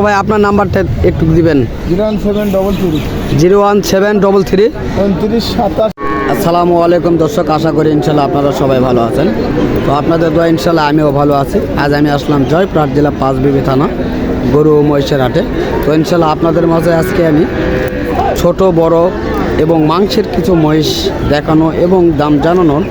ভাই আপনার নাম্বারটা একটু দিবেন। 01733 01733 আসসালামু আলাইকুম দর্শক, আশা করি ইনশাল্লাহ আপনারা সবাই ভালো আছেন। তো আপনাদের দোয়া ইনশাল্লাহ আমিও ভালো আছি। আজ আমি আসলাম জয়পুরহাট জেলা পাঁচবিবি থানা গরু ও মহিষের হাটে। তো ইনশাল্লাহ আপনাদের মাঝে আজকে আমি ছোট বড় এবং মাংসের কিছু মহিষ দেখানো এবং দাম জানানোর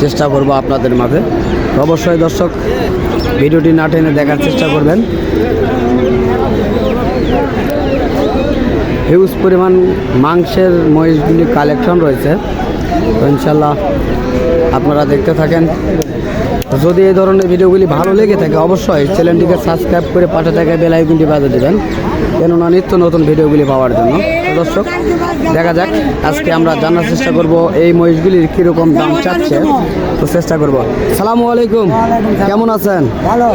চেষ্টা করব আপনাদের মাঝে। তো অবশ্যই দর্শক ভিডিওটি না টেনে দেখার চেষ্টা করবেন। হিউজ পরিমাণ মাংসের মহিষগুলি কালেকশন রয়েছে। তো ইনশাল্লাহ আপনারা দেখতে থাকেন। যদি এই ধরনের ভিডিওগুলি ভালো লেগে থাকে অবশ্যই চ্যানেলটিকে সাবস্ক্রাইব করে পাশে থাকা বেল আইকনটি বাজিয়ে দেবেন, কেননা নিত্য নতুন ভিডিওগুলি পাওয়ার জন্য। তো দর্শক দেখা যাক, আজকে আমরা জানার চেষ্টা করব এই মহিষগুলির কীরকম দাম চাচ্ছে। তো চেষ্টা করব। সালামু আলাইকুম, কেমন আছেন? ভালো।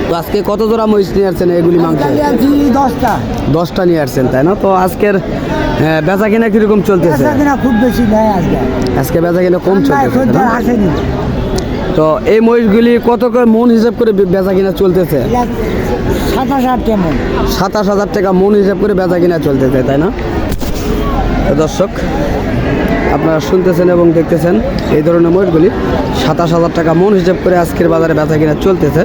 তো আজকে কত জোড়া মহিষ নিয়ে আসছেন? এগুলি মাংস 10টা নিয়ে আসছেন, তাই না? তো আজকের বেচা কিনা কিরকম চলতেছে? খুব বেশি নেই আজকে বেচা কিনা কম চলতেছে। তো এই মহিষগুলি কত করে মন হিসাব করে বেচা কিনা চলতেছে? 27,000 টাকা মন হিসাব করে বেচা কিনা চলতেছে, তাই না? তো দর্শক আপনারা শুনতেছেন এবং দেখতেছেন এই ধরনের মহিষগুলি 27,000 টাকা মন হিসাব করে আজকের বাজারে বেচা কিনা চলতেছে।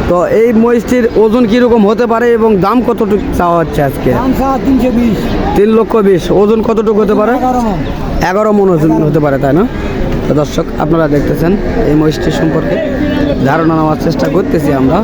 তো এই মহিষটির ওজন কীরকম হতে পারে এবং দাম কতটুকু চাওয়া হচ্ছে আজকে? 3,20,000। ওজন কতটুকু হতে পারে? 11 মন ওজন হতে পারে, তাই না? তো দর্শক আপনারা দেখতেছেন এই মহিষটি সম্পর্কে ধারণা নেওয়ার চেষ্টা করতেছি আমরা।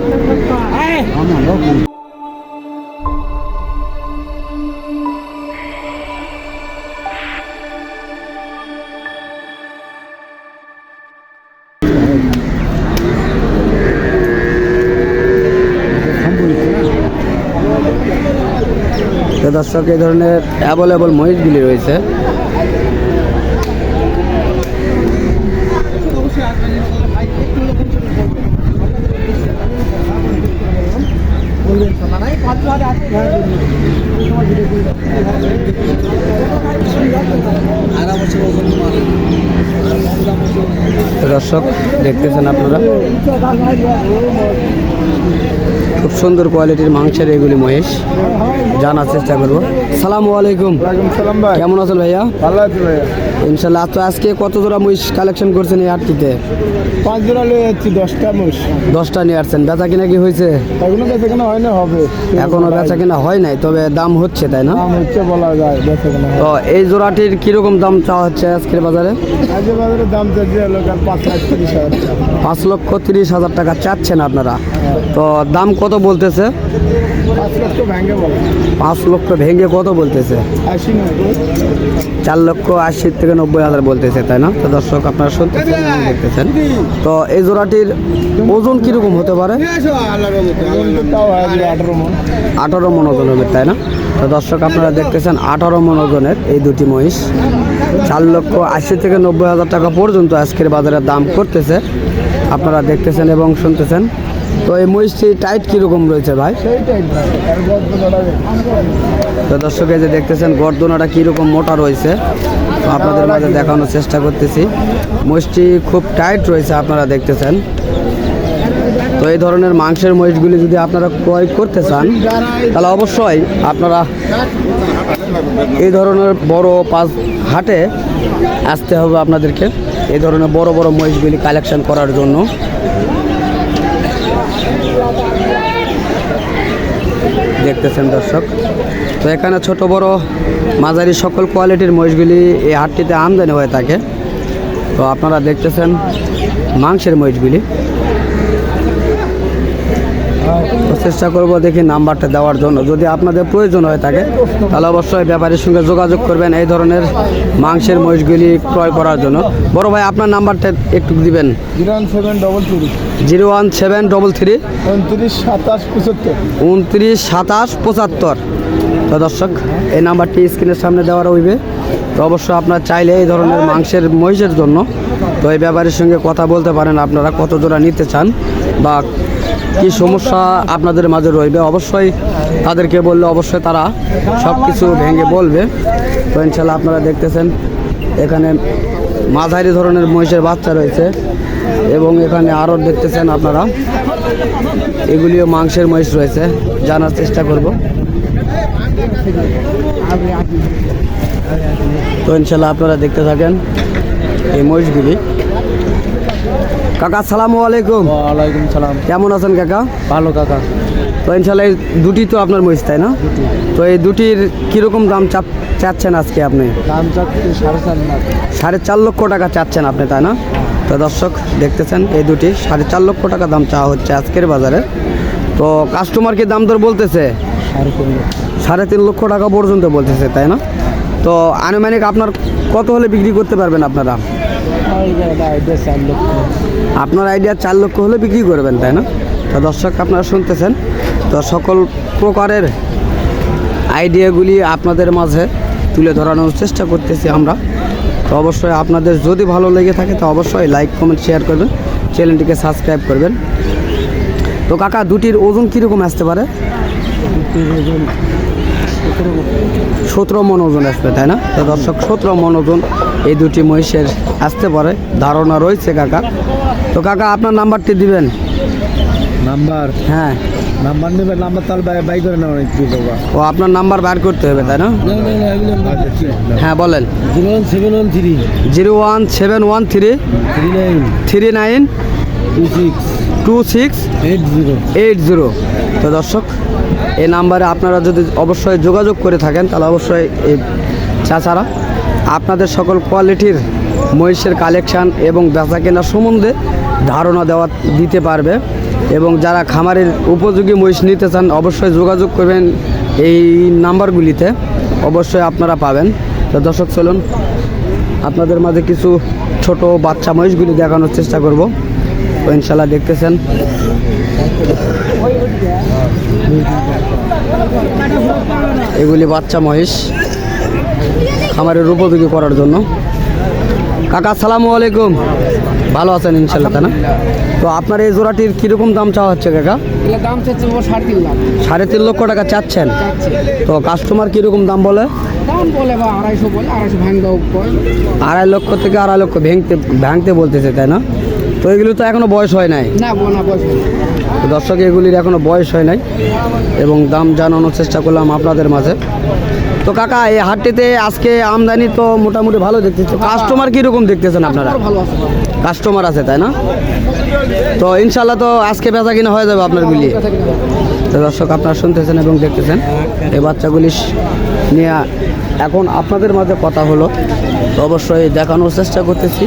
তো দর্শক এই ধরনের অ্যাভেলেবল মহিষগুলি রয়েছে। দর্শক দেখতেছেন আপনারা খুব সুন্দর কোয়ালিটির মাংসের এগুলি মহিষ জানার চেষ্টা করবো। সালামু আলাইকুম। কেমন আছেন ভাইয়া? ভালো আছি ভাইয়া। ইনশাল্লাহ। তো আজকে কত জোড়া মহিষ কালেকশন করছেন এই হাটটিতে? 5 জোড়া লয়ে যাচ্ছি, 10টা মহিষ। 10টা নিয়ে আসছেন। বেচা কিনা কি হয়েছে? এখনো বেচা কেনা হয় না, হবে। এখনো বেচা কিনা হয় নাই, তবে দাম হচ্ছে, তাই না? দাম হচ্ছে বলা যায়, বেচা কেনা। তো এই জোড়াটির কিরকম দাম চাওয়া হচ্ছে আজকের বাজারে? আজকের বাজারে দাম চাচ্ছি 5,30,000 টাকা। 5,30,000 টাকা চাচ্ছেন আপনারা। তো দাম কত বলতেছে? 5 লক্ষ ভেঙে বলে। 5 লক্ষ ভেঙে কত বলতেছে? 80 নয়। 4,80,000 থেকে 90,000 বলতেছে, তাই না? তো দর্শক আপনারা শুনতেছেন এবং দেখতেছেন। তো এই জোড়াটির ওজন কিরকম হতে পারে? 18 মন ওজন হবে, তাই না? তো দর্শক আপনারা দেখতেছেন 18 মন ওজনের এই দুটি মহিষ 4,80,000 থেকে 90,000 টাকা পর্যন্ত আজকের বাজারে দাম করতেছে। আপনারা দেখতেছেন এবং শুনতেছেন। তো এই মহিষটি টাইট কীরকম রয়েছে ভাই? তো দর্শক এই যে দেখতেছেন গর্দনাটা কীরকম মোটা রয়েছে, আপনাদের মাঝে দেখানোর চেষ্টা করতেছি। মহিষটি খুব টাইট রয়েছে, আপনারা দেখতেছেন। তো এই ধরনের মাংসের মহিষগুলি যদি আপনারা ক্রয় করতে চান তাহলে অবশ্যই আপনারা এই ধরনের বড় হাটে আসতে হবে আপনাদেরকে, এই ধরনের বড় বড় মহিষগুলি কালেকশন করার জন্য। দেখতেছেন দর্শক, তো এখানে ছোট বড় মাঝারি সকল কোয়ালিটির মহিষগুলি এই হাটটিতে আমদানি হয়ে থাকে। তো আপনারা দেখতেছেন মাংসের মহিষগুলি। চেষ্টা করব দেখি নাম্বারটা দেওয়ার জন্য, যদি আপনাদের প্রয়োজন হয়ে থাকে তাহলে অবশ্যই ব্যাপারীর সঙ্গে যোগাযোগ করবেন এই ধরনের মাংসের মহিষগুলি ক্রয় করার জন্য। বড় ভাই আপনার নাম্বারটা একটু দিবেন। 01733 01733 292775। তো দর্শক এই নাম্বারটি স্ক্রিনের সামনে দেওয়া রইবে। তো অবশ্যই আপনারা চাইলে এই ধরনের মাংসের মহিষের জন্য তো এই ব্যাপারীর সঙ্গে কথা বলতে পারেন, আপনারা কত জোড়া নিতে চান বা কি সমস্যা আপনাদের মাঝে রইবে। অবশ্যই তাদেরকে বললে অবশ্যই তারা সব কিছু ভেঙে বলবে। তো ইনশাল্লাহ আপনারা দেখতেছেন এখানে মাঝারি ধরনের মহিষের বাচ্চা রয়েছে এবং এখানে আরও দেখতেছেন আপনারা এগুলিও মাংসের মহিষ রয়েছে, জানার চেষ্টা করব। তো ইনশাল্লাহ আপনারা দেখতে থাকেন এই মহিষগুলি। কাকা আসসালামু আলাইকুম। ওয়ালাইকুম সালাম। কেমন আছেন কাকা? ভালো কাকা। তো ইনশাল্লাহ এই দুটি তো আপনার মহিষ, তাই না? তো এই দুটির কীরকম দাম চাচ্ছেন আজকে আপনি? দাম চাচ্ছি 4.5 লাখ। 4.5 লক্ষ টাকা চাচ্ছেন আপনি, তাই না? তো দর্শক দেখতেছেন এই দুটি 4.5 লক্ষ টাকা দাম চাওয়া হচ্ছে আজকের বাজারে। তো কাস্টমার কি দাম দর বলতেছে? 3.5 লক্ষ টাকা পর্যন্ত বলতেছে, তাই না? তো আনুমানিক আপনার কত হলে বিক্রি করতে পারবেন আপনারা? আপনার আইডিয়া 4 লক্ষ হলে বিক্রি করবেন, তাই না? তো দর্শক আপনারা শুনতেছেন, তো সকল প্রকারের আইডিয়াগুলি আপনাদের মাঝে তুলে ধরানোর চেষ্টা করতেছি আমরা। তো অবশ্যই আপনাদের যদি ভালো লেগে থাকে তো অবশ্যই লাইক কমেন্ট শেয়ার করবেন, চ্যানেলটিকে সাবস্ক্রাইব করবেন। তো কাকা দুটির ওজন কীরকম আসতে পারে? 17 মণ ওজন আসবে, তাই না? তো দর্শক 17 মণ ওজন এই দুটি মহিষের আসতে পারে ধারণা রয়েছে কাকা। তো কাকা আপনার নাম্বারটি দিবেন। নাম্বার? হ্যাঁ নাম্বার নেবে, নাম্বার তাহলে বাই করে নেওয়া কি বাবা? ও আপনার নাম্বার বার করতে হবে, তাই না? হ্যাঁ বলেন। 01713 01713 39 26 80। তো দর্শক এই নাম্বারে আপনারা যদি অবশ্যই যোগাযোগ করে থাকেন তাহলে অবশ্যই এই চাচারা আপনাদের সকল কোয়ালিটির মহিষের কালেকশান এবং বেচা কেনার সম্বন্ধে ধারণা দিতে পারবে। এবং যারা খামারের উপযোগী মহিষ নিতে চান অবশ্যই যোগাযোগ করবেন এই নাম্বারগুলিতে, অবশ্যই আপনারা পাবেন। তো দর্শক চলুন আপনাদের মাঝে কিছু ছোট বাচ্চা মহিষগুলি দেখানোর চেষ্টা করব। তো ইনশাল্লাহ দেখতেছেন এগুলি বাচ্চা মহিষ খামারের উপযোগী করার জন্য। কাকা আসসালামু আলাইকুম। ভালো আছেন ইনশাল্লাহ, তাই না? তো আপনার এই জোড়াটির কীরকম দাম চাওয়া হচ্ছে কাকা? দাম চাচ্ছে 3.5 লাখ। 3.5 লক্ষ টাকা চাচ্ছেন? তো কাস্টমার কীরকম দাম বলে? দাম বলে বা 250 বলে, 250 ভাঙাও। 2.5 লক্ষ থেকে 2.5 লক্ষ ভাঙতে বলতেছে, তাই না? তো এগুলি তো এখনো বয়স হয় নাই। না বোনা বয়স। তো দর্শক এগুলির এখনো বয়স হয় নাই এবং দাম জানানোর চেষ্টা করলাম আপনাদের মাঝে। তো কাকা এই হাটটিতে আজকে আমদানি তো মোটামুটি ভালো দেখতেছে, কাস্টমার কীরকম দেখতেছেন আপনারা? ভালো আছে। কাস্টমার আছে, তাই না? তো ইনশাল্লাহ তো আজকে বেচা কিনা হয়ে যাবে আপনার গুলি। তো দর্শক আপনারা শুনতেছেন এবং দেখতেছেন এই বাচ্চাগুলি নিয়ে এখন আপনাদের মাঝে কথা হলো, তো অবশ্যই দেখানোর চেষ্টা করতেছি।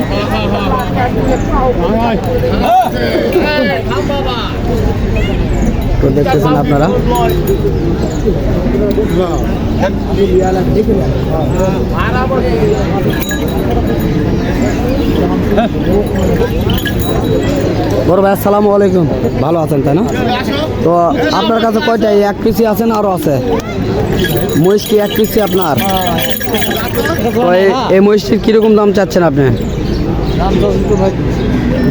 তো দেখতেছেন আপনারা বড় ভাই আসসালামু আলাইকুম। ভালো আছেন, তাই না? তো আপনার কাছে কয়টা এক পিসি আছেন আরও আছে মহিষ? কি এক পিসি আপনার? তো এই মহিষটির কীরকম দাম চাচ্ছেন আপনি?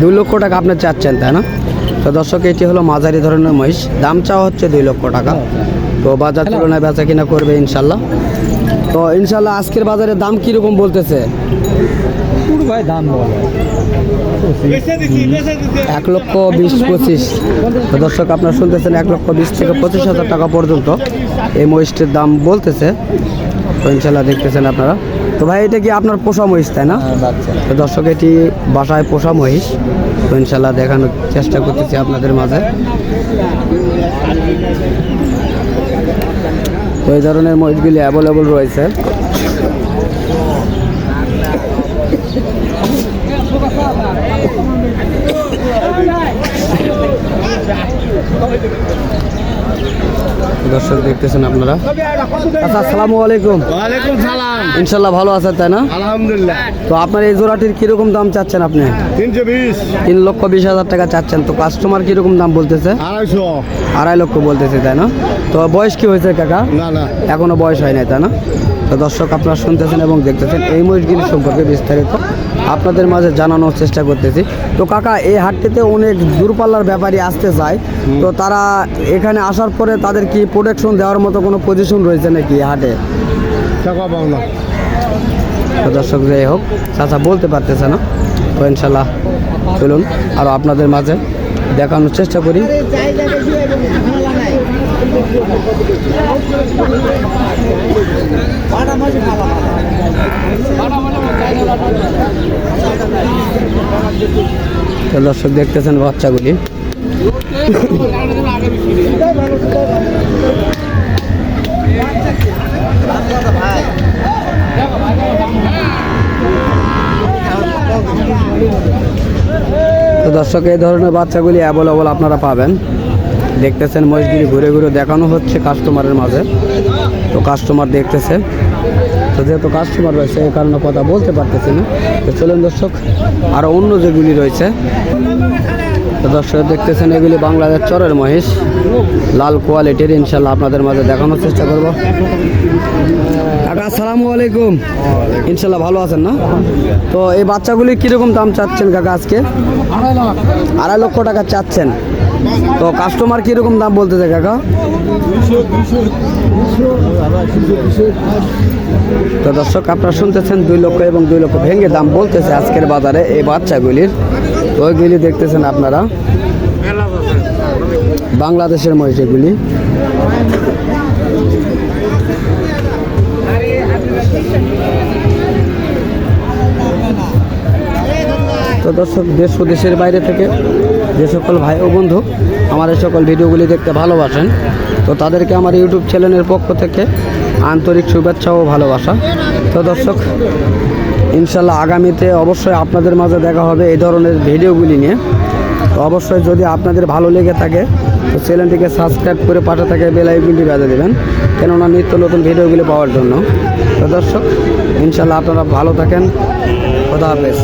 2 লক্ষ টাকা আপনি চাচ্ছেন, তাই না? তো দর্শক এটি হলো মাঝারি ধরনের মহিষ, দাম চাওয়া হচ্ছে 2 লক্ষ টাকা। তো বাজার তুলনায় বেচা কিনা করবে ইনশাল্লাহ। তো ইনশাল্লাহ আজকের বাজারে দাম কীরকম বলতেছে? ভাই দাম বলে 1,20,25। তো দর্শক আপনারা শুনতেছেন 1,20,000 থেকে 25,000 টাকা পর্যন্ত এই মহিষটির দাম বলতেছে। তো ইনশাল্লাহ দেখতেছেন আপনারা। তো ভাই এটা কি আপনার পোষা মহিষ, তাই না? তো দর্শক এটি বাসায় পোষা মহিষ। তো ইনশাল্লাহ দেখানোর চেষ্টা করতেছি আপনাদের মাঝে। তো এই ধরনের মহিষগুলি অ্যাভেলেবল রয়েছে। দর্শক দেখতেছেন আপনারা। আচ্ছা আসসালামু আলাইকুম। ওয়ালাইকুম সালাম। ইনশাল্লাহ ভালো আছেন, তাই না? আলহামদুলিল্লাহ। তো আপনার এই জোড়াটির কিরকম দাম চাচ্ছেন আপনি? 320। 3,20,000 টাকা চাচ্ছেন। তো কাস্টমার কিরকম দাম বলতেছে? 250। 2.5 লক্ষ বলতেছে, তাই না? তো বয়স কি হয়েছে কাকা? না না এখনো বয়স হয় নাই, তাই না? তো দর্শক আপনারা শুনতেছেন এবং দেখতেছেন এই মহিষগুলি সম্পর্কে বিস্তারিত আপনাদের মাঝে জানানোর চেষ্টা করতেছি। তো কাকা এই হাটটিতে অনেক দূরপাল্লার ব্যাপারী আসতে চায়, তো তারা এখানে আসার পরে তাদের কি প্রোটেকশন দেওয়ার মতো কোনো পজিশন রয়েছে নাকি হাটে? টাকা পাও না। তো দর্শক যাই হোক চাচা বলতে পারতেছে না। তো ইনশাল্লাহ চলুন আরও আপনাদের মাঝে দেখানোর চেষ্টা করি। তো দর্শক দেখতেছেন বাচ্চাগুলি। তো দর্শক এই ধরনের বাচ্চাগুলি অ্যাভেলেবল আপনারা পাবেন। দেখতেছেন মহিষগুলি ঘুরে ঘুরে দেখানো হচ্ছে কাস্টমারের মাঝে। তো কাস্টমার দেখতেছে, তো যেহেতু কাস্টমার রয়েছে এই কারণে কথা বলতে পারতেছি না। তো চলুন দর্শক আরও অন্য যেগুলি রয়েছে। তো দর্শক দেখতেছেন এগুলি বাংলাদেশ চরের মহিষ, লাল কোয়ালিটির। ইনশাল্লাহ আপনাদের মাঝে দেখানোর চেষ্টা করব। কাকা আসসালামু আলাইকুম। ইনশাল্লাহ ভালো আছেন না? তো এই বাচ্চাগুলি কীরকম দাম চাচ্ছেন কাকা আজকে? 2.5 লক্ষ টাকা চাচ্ছেন। তো কাস্টমার কীরকম দাম বলতেছে কাকা? তো দর্শক আপনারা শুনতেছেন 2 লক্ষ এবং 2 লক্ষ ভেঙে দাম বলতেছে আজকের বাজারে এই বাচ্চাগুলির। তো ওইগুলি দেখতেছেন আপনারা বাংলাদেশের মহিষ এগুলি। তো দর্শক দেশ ও দেশের বাইরে থেকে যে সকল ভাই ও বন্ধু আমার এই সকল ভিডিওগুলি দেখতে ভালোবাসেন, তো তাদেরকে আমার ইউটিউব চ্যানেলের পক্ষ থেকে আন্তরিক শুভেচ্ছা ও ভালোবাসা। তো দর্শক ইনশাল্লাহ আগামীতে অবশ্যই আপনাদের মাঝে দেখা হবে এই ধরনের ভিডিওগুলি নিয়ে। তো অবশ্যই যদি আপনাদের ভালো লেগে থাকে তো চ্যানেলটিকে সাবস্ক্রাইব করে পাশে থাকে বেল আইকনটি বাজিয়ে দেবেন, কেননা নিত্য নতুন ভিডিওগুলি পাওয়ার জন্য। তো দর্শক ইনশাল্লাহ আপনারা ভালো থাকেন। খোদা হাফেজ।